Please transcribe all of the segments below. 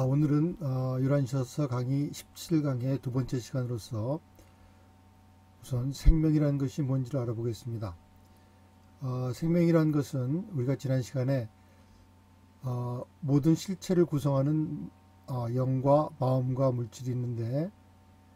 오늘은 유란시서 강의 17강의 두 번째 시간으로서 우선 생명이라는 것이 뭔지를 알아보겠습니다. 생명이라는 것은 우리가 지난 시간에 모든 실체를 구성하는 영과 마음과 물질이 있는데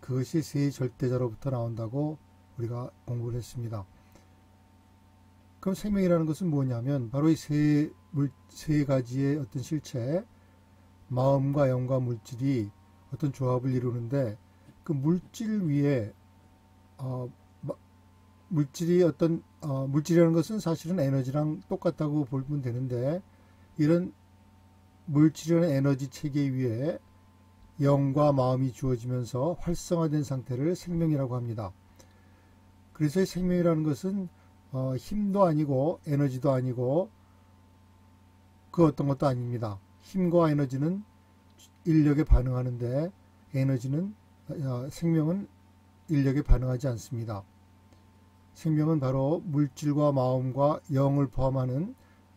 그것이 세 절대자로부터 나온다고 우리가 공부를 했습니다. 그럼 생명이라는 것은 뭐냐면 바로 이 세 가지의 어떤 실체, 마음과 영과 물질이 어떤 조합을 이루는데 그 물질 위에 물질이라는 것은 사실은 에너지랑 똑같다고 보면 되는데 이런 물질이라는 에너지 체계 위에 영과 마음이 주어지면서 활성화된 상태를 생명이라고 합니다. 그래서 생명이라는 것은 힘도 아니고 에너지도 아니고 그 어떤 것도 아닙니다. 힘과 에너지는 인력에 반응하는데 생명은 인력에 반응하지 않습니다. 생명은 바로 물질과 마음과 영을 포함하는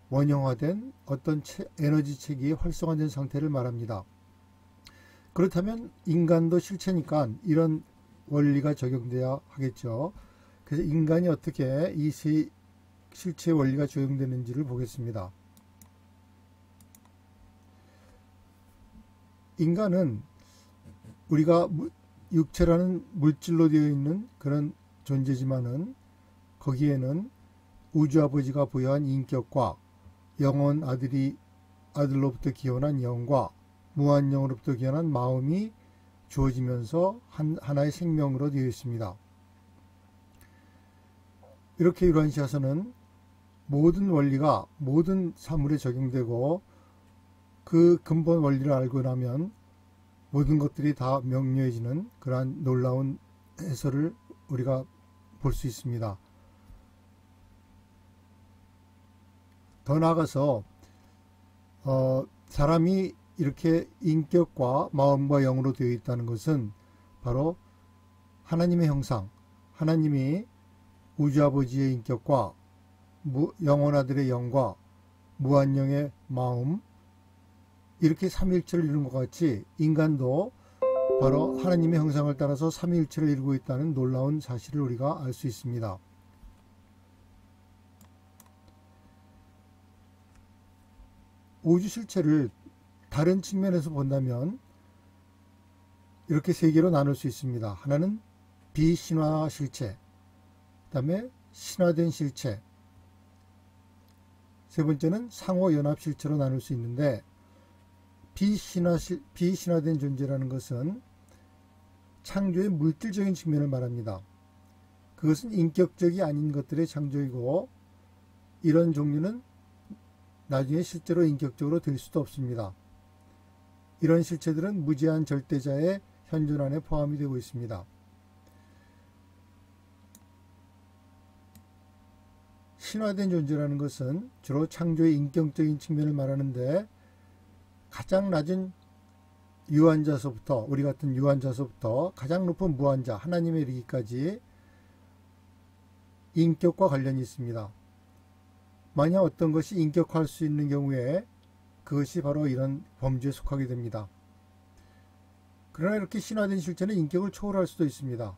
원형화된 어떤 에너지 체계의 활성화된 상태를 말합니다. 그렇다면 인간도 실체니까 이런 원리가 적용돼야 하겠죠. 그래서 인간이 어떻게 이 세 실체의 원리가 적용되는지를 보겠습니다. 인간은 우리가 육체라는 물질로 되어 있는 그런 존재지만은 거기에는 우주 아버지가 부여한 인격과 영원 아들로부터 기원한 영과 무한 영으로부터 기원한 마음이 주어지면서 하나의 생명으로 되어 있습니다. 이렇게 유란시아서는 모든 원리가 모든 사물에 적용되고 그 근본 원리를 알고 나면 모든 것들이 다 명료해지는 그러한 놀라운 해설을 우리가 볼 수 있습니다. 더 나아가서 사람이 이렇게 인격과 마음과 영으로 되어 있다는 것은 바로 하나님의 형상, 하나님이 우주아버지의 인격과 영원아들의 영과 무한영의 마음, 이렇게 삼위일체를 이루는 것 같이 인간도 바로 하나님의 형상을 따라서 삼위일체를 이루고 있다는 놀라운 사실을 우리가 알 수 있습니다. 우주 실체를 다른 측면에서 본다면 이렇게 세 개로 나눌 수 있습니다. 하나는 비신화 실체, 그 다음에 신화된 실체, 세 번째는 상호연합 실체로 나눌 수 있는데 비신화된 존재라는 것은 창조의 물질적인 측면을 말합니다. 그것은 인격적이 아닌 것들의 창조이고 이런 종류는 나중에 실제로 인격적으로 될 수도 없습니다. 이런 실체들은 무제한 절대자의 현존 안에 포함이 되고 있습니다. 신화된 존재라는 것은 주로 창조의 인격적인 측면을 말하는데 가장 낮은 유한자서부터 우리 같은 유한자서부터 가장 높은 무한자 하나님에 이르기까지 인격과 관련이 있습니다. 만약 어떤 것이 인격화할 수 있는 경우에 그것이 바로 이런 범주에 속하게 됩니다. 그러나 이렇게 신화된 실체는 인격을 초월할 수도 있습니다.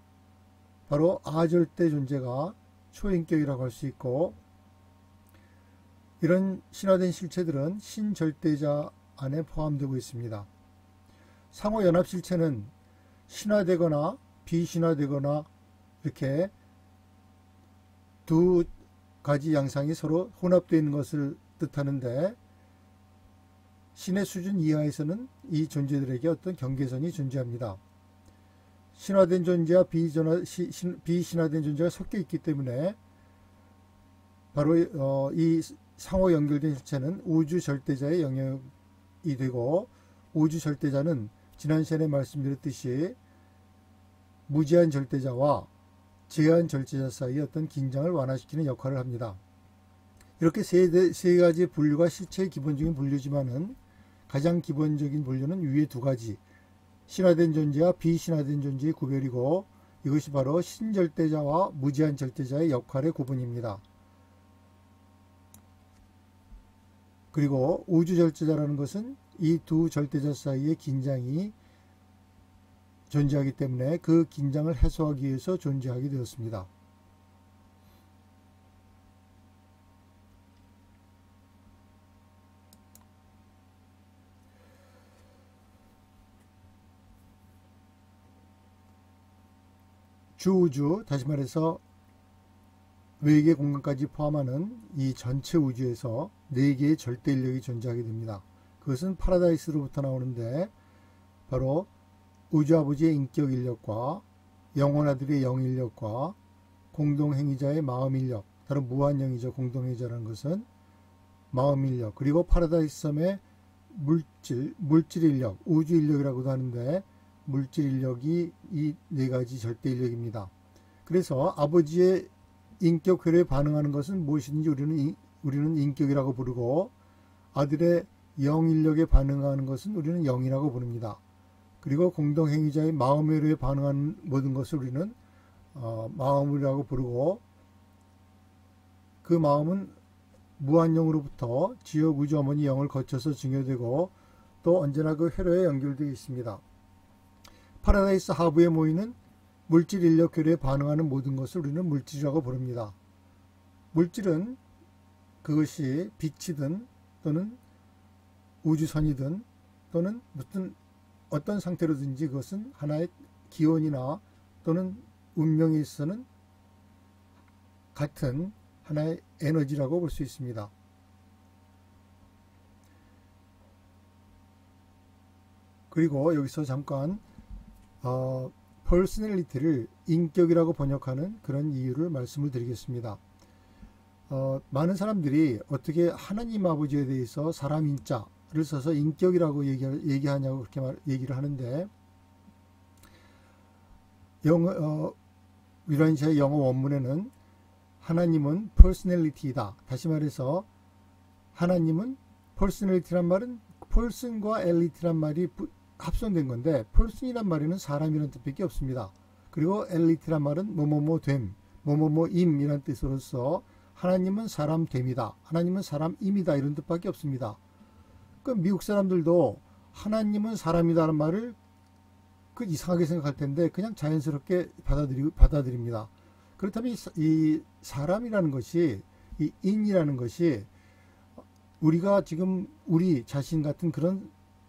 바로 아절대 존재가 초인격이라고 할 수 있고 이런 신화된 실체들은 신절대자 안에 포함되고 있습니다. 상호연합 실체는 신화되거나 비신화되거나 이렇게 두 가지 양상이 서로 혼합되어 있는 것을 뜻하는데 신의 수준 이하에서는 이 존재들에게 어떤 경계선이 존재합니다. 신화된 존재와 비신화된 존재가 섞여 있기 때문에 바로 이 상호 연결된 실체는 우주 절대자의 영역이 되고 우주 절대자는 지난 시간에 말씀드렸듯이 무제한 절대자와 제한 절대자 사이의 어떤 긴장을 완화시키는 역할을 합니다. 이렇게 세 가지 분류가 실체의 기본적인 분류지만은 가장 기본적인 분류는 위에 두 가지 신화된 존재와 비신화된 존재의 구별이고 이것이 바로 신절대자와 무제한 절대자의 역할의 구분입니다. 그리고 우주절제자라는 것은 이 두 절대자 사이에 긴장이 존재하기 때문에 그 긴장을 해소하기 위해서 존재하게 되었습니다. 주우주, 다시 말해서 외계 공간까지 포함하는 이 전체 우주에서 4개의 절대 인력이 존재하게 됩니다. 그것은 파라다이스로부터 나오는데 바로 우주 아버지의 인격 인력과 영혼아들의 영 인력과 공동행위자의 마음 인력, 다른 무한영이죠. 공동행위자라는 것은 마음 인력, 그리고 파라다이스 섬의 물질 인력, 우주 인력이라고도 하는데 물질 인력이 이 4가지 절대 인력입니다. 그래서 아버지의 인격 회로에 반응하는 것은 무엇이든지 우리는 인격이라고 부르고, 아들의 영 인력에 반응하는 것은 우리는 영이라고 부릅니다. 그리고 공동행위자의 마음 회로에 반응하는 모든 것을 우리는 마음이라고 부르고, 그 마음은 무한영으로부터 지옥 우주 어머니 영을 거쳐서 증여되고 또 언제나 그 회로에 연결되어 있습니다. 파라다이스 하부에 모이는 물질 인력 회로에 반응하는 모든 것을 우리는 물질이라고 부릅니다. 물질은 그것이 빛이든 또는 우주선이든 또는 무슨 어떤 상태로든지 그것은 하나의 기원이나 또는 운명에 있어서는 같은 하나의 에너지라고 볼 수 있습니다. 그리고 여기서 잠깐 퍼스널리티를 인격이라고 번역하는 그런 이유를 말씀을 드리겠습니다. 많은 사람들이 어떻게 하나님 아버지에 대해서 사람 인자를 써서 인격이라고 얘기하냐고 그렇게 얘기를 하는데, 위라인샤의 영어 원문에는 하나님은 퍼스널리티이다. 다시 말해서 하나님은 퍼스널리티란 말은 펄슨과 엘리티란 말이 합성된 건데, 펄슨이란 말에는 사람이라는 뜻밖에 없습니다. 그리고 엘리티란 말은 뭐뭐뭐됨, 뭐뭐뭐임이라는 뜻으로서 하나님은 사람됨이다, 하나님은 사람임이다 이런 뜻밖에 없습니다. 그 미국 사람들도 하나님은 사람이다라는 말을 이상하게 생각할 텐데 그냥 자연스럽게 받아들입니다. 그렇다면 이 사람이라는 것이, 이 인이라는 것이 우리가 지금 우리 자신 같은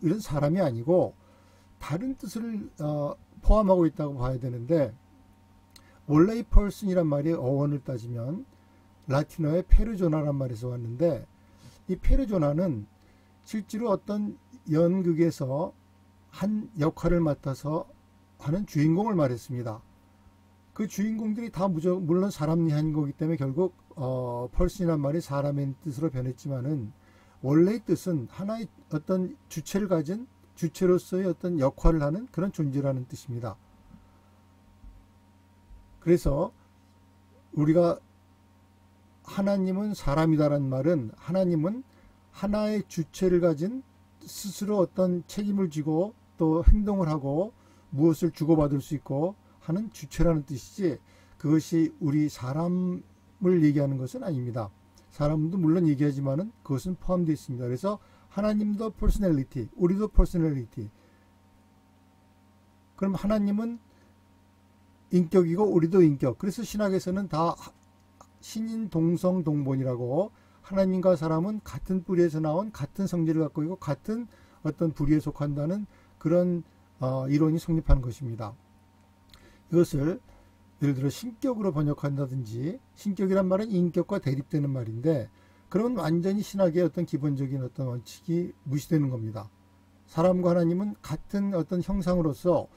이런 사람이 아니고 다른 뜻을 포함하고 있다고 봐야 되는데, 원래 이 person이란 말이 어원을 따지면 라틴어의 페르조나란 말에서 왔는데, 이 페르조나는 실제로 어떤 연극에서 한 역할을 맡아서 하는 주인공을 말했습니다. 그 주인공들이 다 물론 사람이 한 거기 때문에 결국 person이란 말이 사람의 뜻으로 변했지만은 원래의 뜻은 하나의 어떤 주체를 가진 주체로서의 어떤 역할을 하는 그런 존재라는 뜻입니다. 그래서 우리가 하나님은 사람이다라는 말은, 하나님은 하나의 주체를 가진 스스로 어떤 책임을 지고 또 행동을 하고 무엇을 주고받을 수 있고 하는 주체라는 뜻이지, 그것이 우리 사람을 얘기하는 것은 아닙니다. 사람도 물론 얘기하지만은 그것은 포함되어 있습니다. 그래서 하나님도 퍼스널리티, 우리도 퍼스널리티. 그럼 하나님은 인격이고 우리도 인격. 그래서 신학에서는 다 신인 동성 동본이라고, 하나님과 사람은 같은 뿌리에서 나온 같은 성질을 갖고 있고 같은 어떤 부류에 속한다는 그런 이론이 성립하는 것입니다. 이것을 예를 들어 신격으로 번역한다든지, 신격이란 말은 인격과 대립되는 말인데, 그러면 완전히 신학의 어떤 기본적인 어떤 원칙이 무시되는 겁니다. 사람과 하나님은 같은 어떤 형상으로서,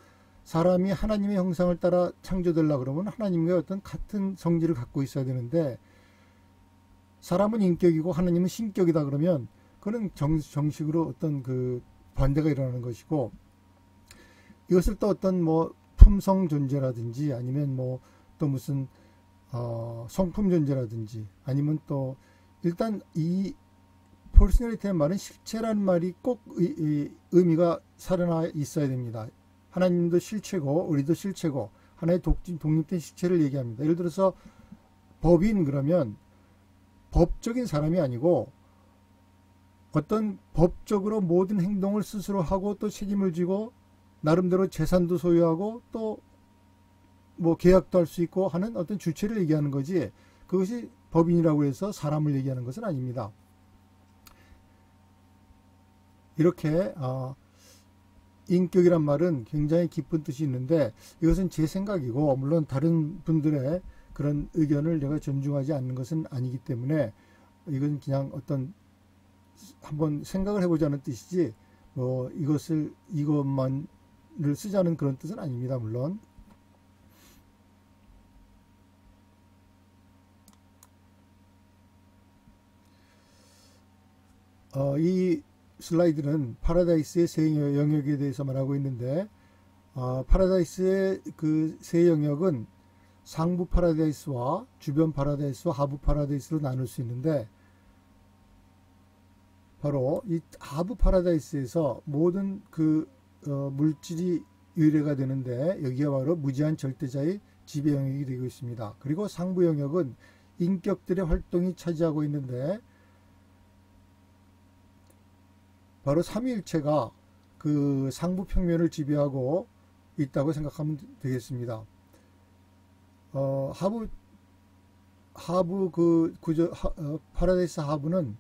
사람이 하나님의 형상을 따라 창조되려고 그러면 하나님과 어떤 같은 성질을 갖고 있어야 되는데, 사람은 인격이고 하나님은 신격이다 그러면 그는 정식으로 어떤 그 반대가 일어나는 것이고, 이것을 또 어떤 품성 존재라든지 아니면 또 무슨 성품 존재라든지 아니면 또 일단 이 퍼스널리티의 말은 실체라는 말이 꼭 의미가 살아나 있어야 됩니다. 하나님도 실체고 우리도 실체고 하나의 독립된 실체를 얘기합니다. 예를 들어서 법인 그러면 법적인 사람이 아니고 어떤 법적으로 모든 행동을 스스로 하고 또 책임을 지고 나름대로 재산도 소유하고 또 뭐 계약도 할 수 있고 하는 어떤 주체를 얘기하는 거지, 그것이 법인이라고 해서 사람을 얘기하는 것은 아닙니다. 이렇게 인격이란 말은 굉장히 깊은 뜻이 있는데, 이것은 제 생각이고 물론 다른 분들의 그런 의견을 내가 존중하지 않는 것은 아니기 때문에 이건 그냥 어떤 한번 생각을 해보자는 뜻이지 뭐 이것만을 쓰자는 그런 뜻은 아닙니다. 물론 이 슬라이드는 파라다이스의 세 영역에 대해서 말하고 있는데, 파라다이스의 그 세 영역은 상부 파라다이스와 주변 파라다이스와 하부 파라다이스로 나눌 수 있는데, 바로 이 하부 파라다이스에서 모든 그 물질이 유래가 되는데, 여기가 바로 무제한 절대자의 지배 영역이 되고 있습니다. 그리고 상부 영역은 인격들의 활동이 차지하고 있는데, 바로 삼위일체가 그 상부 평면을 지배하고 있다고 생각하면 되겠습니다. 하부 그 구조, 파라다이스 하부는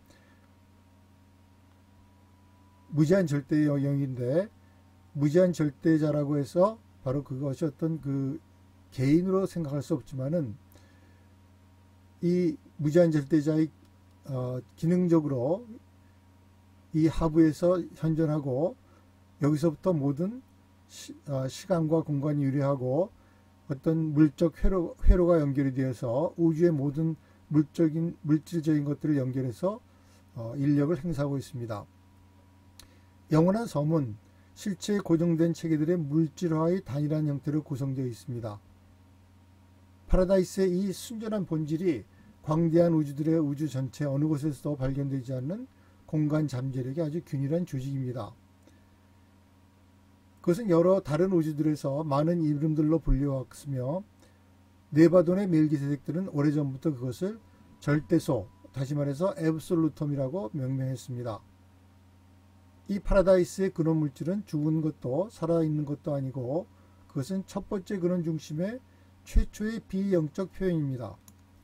무제한 절대 영역인데, 무제한 절대자라고 해서 바로 그것이 어떤 그 개인으로 생각할 수 없지만은, 이 무제한 절대자의 기능적으로 이 하부에서 현존하고, 여기서부터 모든 시간과 공간이 유래하고 어떤 물적 회로가 연결이 되어서 우주의 모든 물질적인 것들을 연결해서 인력을 행사하고 있습니다. 영원한 섬은 실체에 고정된 체계들의 물질화의 단일한 형태로 구성되어 있습니다. 파라다이스의 이 순전한 본질이 광대한 우주들의 우주 전체 어느 곳에서도 발견되지 않는 공간 잠재력의 아주 균일한 조직입니다. 그것은 여러 다른 우주들에서 많은 이름들로 불려왔으며, 네바돈의 멜기세덱들은 오래전부터 그것을 절대소, 다시 말해서 앱솔루텀이라고 명명했습니다. 이 파라다이스의 근원 물질은 죽은 것도 살아있는 것도 아니고, 그것은 첫 번째 근원 중심의 최초의 비영적 표현입니다.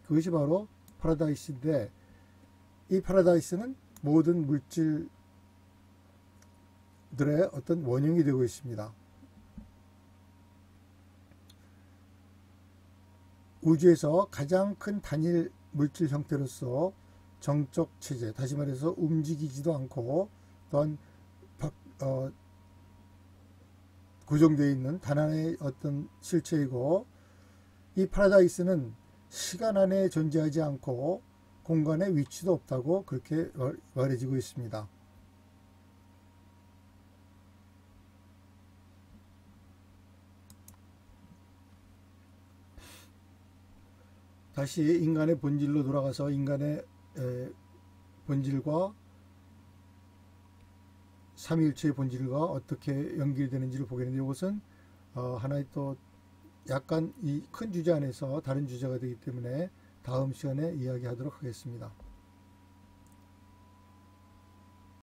그것이 바로 파라다이스인데, 이 파라다이스는 모든 물질들의 어떤 원형이 되고 있습니다. 우주에서 가장 큰 단일 물질 형태로서 정적 체제, 다시 말해서 움직이지도 않고 또한 고정되어 있는 단 하나의 어떤 실체이고, 이 파라다이스는 시간 안에 존재하지 않고 공간에 위치도 없다고 그렇게 말해지고 있습니다. 다시 인간의 본질로 돌아가서 인간의 본질과 삼위일체의 본질과 어떻게 연결되는지를 보게 되는데, 이것은 하나의 또 약간 이 큰 주제 안에서 다른 주제가 되기 때문에 다음 시간에 이야기하도록 하겠습니다.